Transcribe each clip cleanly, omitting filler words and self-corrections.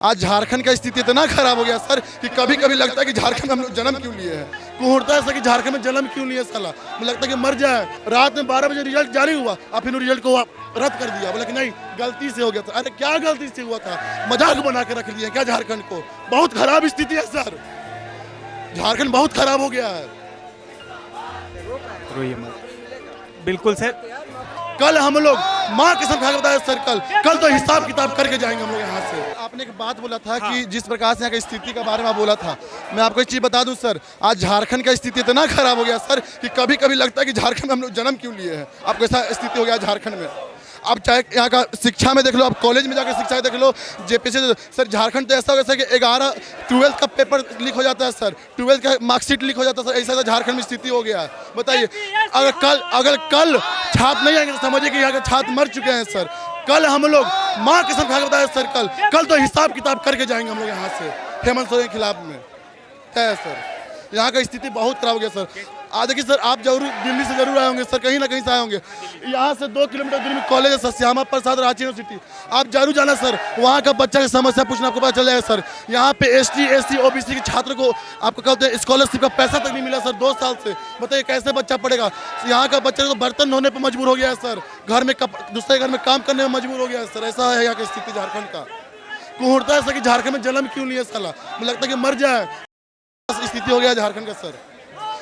आज झारखंड का स्थिति इतना खराब हो गया सर कि कभी कभी लगता है कि झारखंड में हम लोग जन्म क्यों लिए हैं। कुहरता है सर कि झारखंड में जन्म क्यों लिए साला। मुझे लगता है कि मर जाए। रात में 12 बजे रिजल्ट जारी हुआ और फिर रिजल्ट को रद्द कर दिया। बोला कि नहीं गलती से हो गया था। अरे क्या गलती से हुआ था? मजाक बना के रख दिया क्या झारखंड को? बहुत खराब स्थिति है सर, झारखंड बहुत खराब हो गया है। बिल्कुल सर, कल हम लोग माँ कसम खा के बताया सर, कल तो हिसाब किताब करके जाएंगे हम लोग यहाँ से। आपने एक बात बोला था कि जिस प्रकार से यहाँ की स्थिति के बारे में बोला था, मैं आपको एक चीज बता दूं सर, आज झारखंड का स्थिति इतना खराब हो गया सर कि कभी कभी लगता है कि झारखंड में हम लोग जन्म क्यों लिए हैं। आपको ऐसा स्थिति हो गया झारखंड में। आप चाहे यहाँ का शिक्षा में देख लो, आप कॉलेज में जाकर शिक्षा देख लो, जेपीसी सर झारखंड तो ऐसा हो गया कि 12वीं का पेपर लीक हो जाता है सर, 12वीं का मार्कशीट लीक हो जाता है सर। ऐसा झारखंड में स्थिति हो गया है। बताइए, अगर कल छात्र नहीं आएंगे तो समझिए कि यहाँ के छात्र मर चुके हैं सर। कल हम लोग माँ कसम खा के बताया सर, कल तो हिसाब किताब करके जाएंगे हम लोग यहाँ से हेमंत सोरेन के खिलाफ में है सर। यहाँ का स्थिति बहुत खराब हो गया सर। आज देखिए सर, आप जरूर दिल्ली से जरूर आए होंगे सर, कहीं ना कहीं से आए होंगे। यहाँ से 2 किलोमीटर दूर में कॉलेज है सर, श्यामा प्रसाद रांची यूनिवर्सिटी। आप जरूर जाना सर, वहाँ का बच्चा की समस्या पूछना, आपको पता चल जाएगा सर। यहाँ पे ST SC OBC के छात्र को आपको कहते हैं स्कॉलरशिप का पैसा तक नहीं मिला सर 2 साल से। बताइए कैसे बच्चा पढ़ेगा? यहाँ का बच्चा तो बर्तन धोने पर मजबूर हो गया है सर, घर में दूसरे घर में काम करने में मजबूर हो गया है सर। ऐसा है यहाँ की स्थिति झारखंड का। कुहरता है सर कि झारखंड में जन्म क्यों लिए साला। मुझे लगता है कि मर जाए। स्थिति हो गया झारखंड का सर।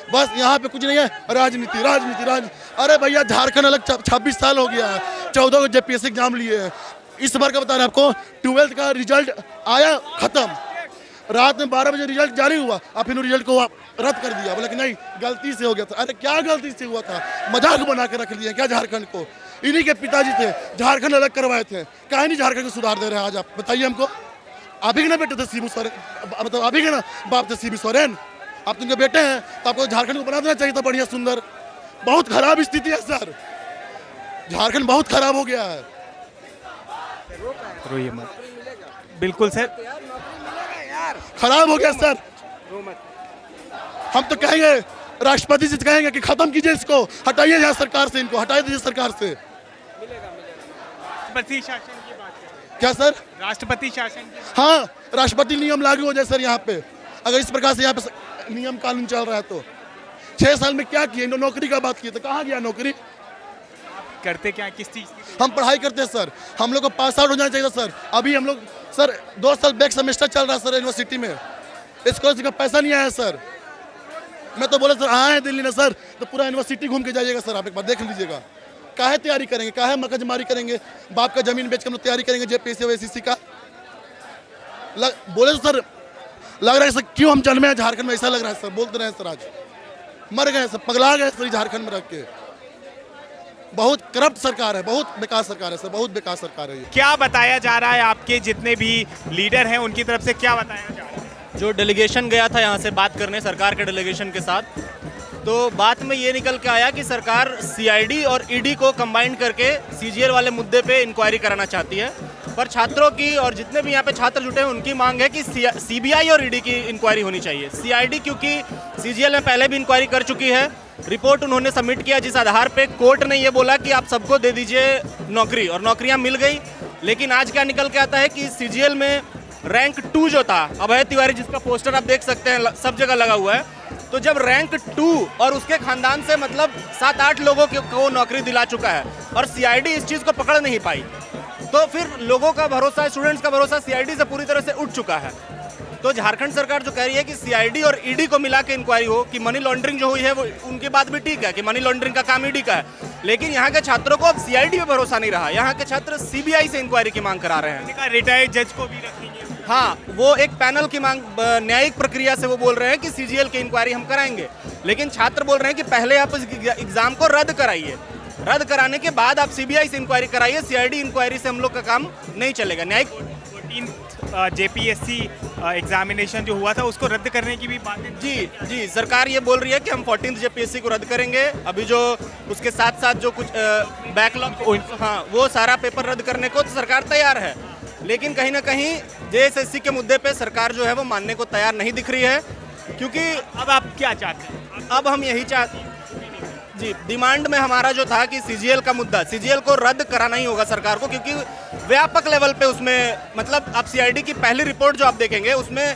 बस यहाँ पे कुछ नहीं है, राजनीति राजनीति राजनीति। अरे भैया झारखंड अलग 26 साल हो गया है, 14 को JPSC एग्जाम लिए हैं। इस बार का बता रहे हैं आपको, 12th का रिजल्ट आया खत्म, रात में 12 बजे रिजल्ट जारी हुआ और फिर रिजल्ट को रद्द कर दिया। बोला कि नहीं गलती से हो गया था। अरे क्या गलती से हुआ था? मजाक बना के रख दिया क्या झारखंड को? इन्हीं के पिताजी थे, झारखंड अलग करवाए थे। काहे नहीं झारखंड को सुधार दे रहे हैं आज? आप बताइए हमको। आप ही के ना बेटे थे शिबू सोरेन, मतलब आप ही के ना बाप थे शिबू सोरेन, आप तुमके बेटे हैं तो आपको झारखंड को बना देना चाहिए था बढ़िया सुंदर। बहुत खराब स्थिति है सर, झारखंड बहुत खराब हो गया है। रोइए मत। बिल्कुल सर, खराब हो गया सर। हम तो कहेंगे, राष्ट्रपति जी कहेंगे कि खत्म कीजिए इसको, हटाइए यहाँ सरकार से, इनको हटाई दीजिए सरकार से। राष्ट्रपति शासन की बात कर रहे हैं। क्या सर? राष्ट्रपति शासन। हाँ, राष्ट्रपति नियम लागू हो जाए सर यहाँ पे। अगर इस प्रकार से यहाँ पे नियम कानून चल रहा है तो 6 साल में क्या किए? नौकरी का बात की तो कहाँ गया नौकरी? करते क्या, किस चीज? हम पढ़ाई करते हैं सर, हम लोग को पास आउट हो जाना चाहिए सर। अभी हम लोग सर 2 साल बैक सेमेस्टर चल रहा है सर यूनिवर्सिटी में, स्कॉलरशिप का पैसा नहीं आया सर। मैं तो बोला सर आए हैं दिल्ली में सर तो पूरा यूनिवर्सिटी घूम के जाइएगा सर, आप एक बार देख लीजिएगा। काहे तैयारी करेंगे, काहे मगजमारी करेंगे? बाप का जमीन बेच के हम लोग तैयारी करेंगे JPSC और SSC का? बोले सर लग रहा है सर क्यों हम जन्मे हैं झारखंड में, ऐसा लग रहा है सर। बोलते रहे सर, आज मर गए सर, पगला गए सर झारखंड में रख के। बहुत करप्ट सरकार है, बहुत बेकार सरकार है सर, बहुत बेकार सरकार है ये। क्या बताया जा रहा है? आपके जितने भी लीडर हैं उनकी तरफ से क्या बताया जा रहा है? जो डेलीगेशन गया था यहाँ से बात करने सरकार के डेलीगेशन के साथ, तो बात में ये निकल के आया कि सरकार CID और ED को कंबाइन करके CGL वाले मुद्दे पे इंक्वायरी कराना चाहती है। पर छात्रों की और जितने भी यहाँ पे छात्र जुटे हैं उनकी मांग है कि CBI और ED की इंक्वायरी होनी चाहिए। CID क्योंकि CGL में पहले भी इंक्वायरी कर चुकी है, रिपोर्ट उन्होंने सबमिट किया जिस आधार पे कोर्ट ने ये बोला कि आप सबको दे दीजिए नौकरी, और नौकरियाँ मिल गई। लेकिन आज क्या निकल के आता है कि CGL में रैंक 2 जो था, अभय तिवारी जिसका पोस्टर आप देख सकते हैं सब जगह लगा हुआ है, तो जब रैंक 2 और उसके खानदान से मतलब 7-8 लोगों को नौकरी दिला चुका है और CID इस चीज़ को पकड़ नहीं पाई, तो फिर लोगों का भरोसा, स्टूडेंट्स का भरोसा CID से पूरी तरह से उठ चुका है। तो झारखंड सरकार जो कह रही है कि CID और ED को मिला के इंक्वायरी हो, कि मनी लॉन्ड्रिंग जो हुई है वो उनकी बात भी ठीक है कि मनी लॉन्ड्रिंग का काम ED का है, लेकिन यहाँ के छात्रों को अब CID पे भरोसा नहीं रहा। यहाँ के छात्र CBI से इंक्वायरी की मांग करा रहे हैं। रिटायर्ड जज को भी रखेंगे। हाँ, वो एक पैनल की मांग, न्यायिक प्रक्रिया से वो बोल रहे हैं कि CGL की इंक्वायरी हम कराएंगे, लेकिन छात्र बोल रहे हैं कि पहले आप इस एग्जाम को रद्द कराइए, रद्द कराने के बाद आप CBI से इंक्वायरी कराइए, CID इंक्वायरी से हम लोग का काम नहीं चलेगा। न्यायिक 14 JPSC एग्जामिनेशन जो हुआ था उसको रद्द करने की भी बात है। जी, सरकार ये बोल रही है कि हम 14th JPSC को रद्द करेंगे। अभी जो उसके साथ साथ जो कुछ बैकलॉग, हाँ, वो सारा पेपर रद्द करने को तो सरकार तैयार है, लेकिन कहीं ना कहीं JSSC के मुद्दे पे सरकार जो है वो मानने को तैयार नहीं दिख रही है। क्योंकि अब आप क्या चाहते हैं? अब हम यही चाहते हैं जी, डिमांड में हमारा जो था कि CGL का मुद्दा, CGL को रद्द कराना ही होगा सरकार को, क्योंकि व्यापक लेवल पे उसमें मतलब आप सीआईडी की पहली रिपोर्ट जो आप देखेंगे उसमें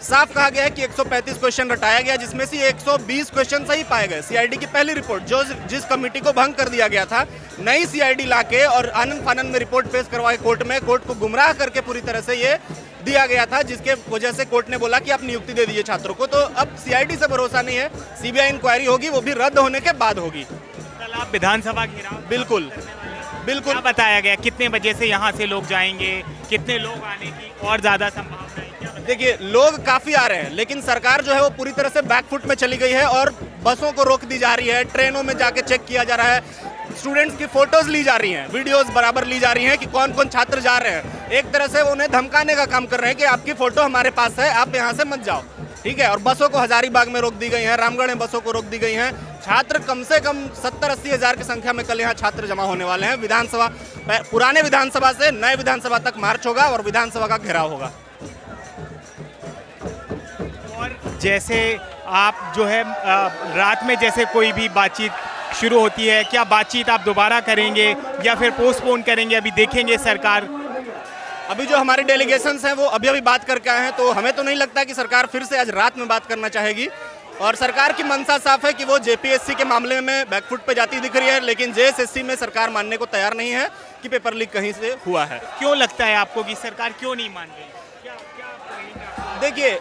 साफ कहा गया है कि 135 क्वेश्चन रटाया गया, जिसमें से 120 क्वेश्चन सही पाए गए। सीआईडी की पहली रिपोर्ट जो जिस कमेटी को भंग कर दिया गया था, नई सीआईडी लाके और आनंद फानंद में रिपोर्ट पेश करवाए कोर्ट में, कोर्ट को गुमराह करके पूरी तरह से ये दिया गया था, जिसके वजह से कोर्ट ने बोला कि आप नियुक्ति दे दीजिए छात्रों को। तो अब सीआईडी से भरोसा नहीं है, सीबीआई इंक्वायरी होगी, वो भी रद्द होने के बाद होगी। कल आप विधानसभा घेराव बिल्कुल बिल्कुल क्या बताया गया, कितने बजे से यहाँ से लोग जाएंगे, कितने लोग आने की और ज्यादा संभावना है, क्या बताया? देखिए लोग काफी आ रहे हैं, लेकिन सरकार जो है वो पूरी तरह से बैकफुट में चली गई है और बसों को रोक दी जा रही है, ट्रेनों में जाके चेक किया जा रहा है, स्टूडेंट्स की फोटोज ली जा रही हैं, वीडियोस बराबर ली जा रही हैं कि कौन कौन छात्र जा रहे हैं। एक तरह से उन्हें धमकाने का काम कर रहे हैं कि आपकी फोटो हमारे पास है, आप यहाँ से मत जाओ, ठीक है। और बसों को हजारीबाग में रोक दी गई है, रामगढ़ में बसों को रोक दी गई हैं। छात्र कम से कम 70-80 हज़ार की संख्या में कल यहाँ छात्र जमा होने वाले हैं। विधानसभा, पुराने विधानसभा से नए विधानसभा तक मार्च होगा और विधानसभा का घेराव होगा। और जैसे आप जो है रात में जैसे कोई भी बातचीत शुरू होती है, क्या बातचीत आप दोबारा करेंगे या फिर पोस्टपोन करेंगे, अभी देखेंगे सरकार? अभी जो हमारे डेलीगेशंस हैं वो अभी बात करके आए हैं, तो हमें तो नहीं लगता कि सरकार फिर से आज रात में बात करना चाहेगी। और सरकार की मंशा साफ है कि वो जेपीएससी के मामले में बैकफुट पे जाती दिख रही है, लेकिन जेएसएससी में सरकार मानने को तैयार नहीं है कि पेपर लीक कहीं से हुआ है। क्यों लगता है आपको कि सरकार क्यों नहीं मान रही? देखिए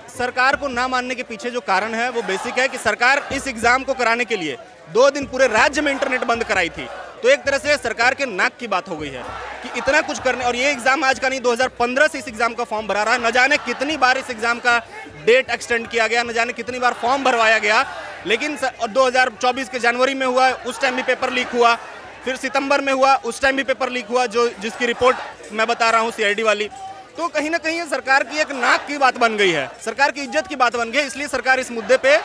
सरकार को ना मानने के पीछे जो कारण है वो बेसिक है कि सरकार इस एग्जाम को कराने के लिए 2 दिन पूरे राज्य में इंटरनेट बंद कराई थी। तो एक तरह से सरकार के नाक की बात हो गई है कि इतना कुछ करने, और ये एग्जाम आज का नहीं, 2015 से इस एग्जाम का फॉर्म भरा रहा है। न जाने कितनी बार इस एग्जाम का डेट एक्सटेंड किया गया, न जाने कितनी बार फॉर्म भरवाया गया, लेकिन 2024 के जनवरी में हुआ, उस टाइम भी पेपर लीक हुआ, फिर सितंबर में हुआ, उस टाइम भी पेपर लीक हुआ, जिसकी रिपोर्ट मैं बता रहा हूँ सीआईडी वाली। तो कहीं ना कहीं सरकार की एक नाक की बात बन गई है, सरकार की इज्जत की बात बन गई, इसलिए सरकार इस मुद्दे पे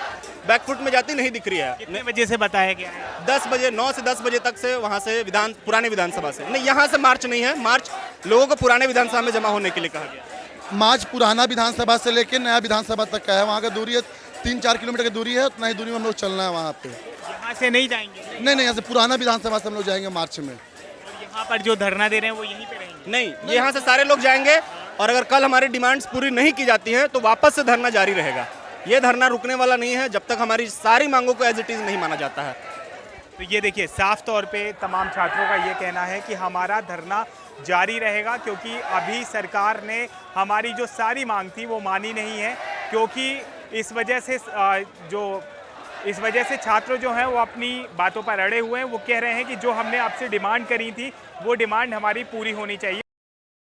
बैकफुट में जाती नहीं दिख रही है। कितने बजे से बताया गया है? 10 बजे, 9 से 10 बजे तक से वहाँ से पुराने विधानसभा से नहीं, यहाँ से मार्च नहीं है, मार्च लोगों को पुराने विधानसभा में जमा होने के लिए कहा गया। मार्च पुराना विधानसभा से लेकर नया विधानसभा तक का है, वहाँ का दूरी है 3-4 किलोमीटर की दूरी है, उतना ही दूरी में हम लोग चलना है वहाँ पे। यहाँ से नहीं जाएंगे? नहीं, यहाँ से पुराना विधानसभा से हम लोग जाएंगे मार्च में। और यहाँ पर जो धरना दे रहे हैं वो यहीं पे रहेंगे? नहीं, यहाँ से सारे लोग जाएंगे, और अगर कल हमारी डिमांड्स पूरी नहीं की जाती हैं तो वापस से धरना जारी रहेगा। ये धरना रुकने वाला नहीं है जब तक हमारी सारी मांगों को एज इट इज़ नहीं माना जाता है। तो ये देखिए साफ तौर पे तमाम छात्रों का ये कहना है कि हमारा धरना जारी रहेगा, क्योंकि अभी सरकार ने हमारी जो सारी मांग थी वो मानी नहीं है, क्योंकि इस वजह से छात्र जो हैं वो अपनी बातों पर अड़े हुए हैं। वो कह रहे हैं कि जो हमने आपसे डिमांड करी थी वो डिमांड हमारी पूरी होनी चाहिए।